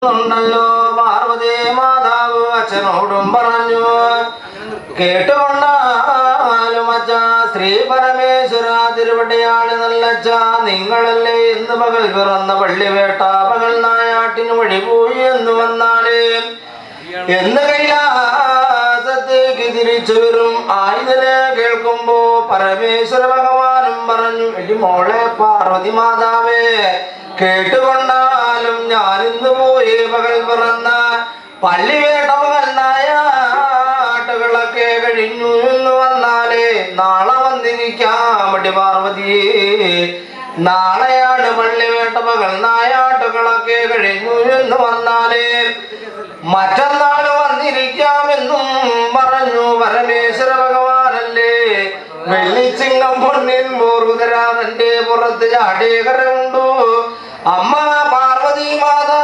ണ്ടല്ലോ പാർവതി മാതാവ് അച്ഛനോടും പറഞ്ഞു. കേട്ടുകൊണ്ടാലും അച്ഛ ശ്രീ പരമേശ്വര തിരുവടിയാണ് നല്ലച്ഛ. നിങ്ങളല്ലേ ഇന്ന് പകൽ പിറന്ന പള്ളിവേട്ട പകൽ നായാട്ടിന് വഴി പോയി എന്ന് വന്നാലേ എന്ന് കൈലാസത്തേക്ക് തിരിച്ചു വരും. ആയുധനെ കേൾക്കുമ്പോ പരമേശ്വര ഭഗവാനും പറഞ്ഞു, എടി മോളെ പാർവതി മാതാവേ, കേട്ടുകൊണ്ടാലും ഞാനിന്ന് പോയി പകൽ പിറന്ന പള്ളിവേട്ട പകൽ നായാട്ടുകളൊക്കെ കഴിഞ്ഞു എന്ന് വന്നാലേ നാളെ വന്നിരിക്കാം. അടി പാർവതി, നാളെയാണ് പള്ളിവേട്ട പകൽ നായാട്ടുകളൊക്കെ കഴിഞ്ഞു എന്ന് വന്നാലേ മറ്റന്നാൾ വന്നിരിക്കാമെന്നും പറഞ്ഞു. പരമേശ്വര ഭഗവാനല്ലേ വെള്ളിച്ചിങ്ങം പൊന്നിൽ മോറുതരാതന്റെ പുറത്ത് ചാടേകരമുണ്ടു. അമ്മ പാർവതി മാതാ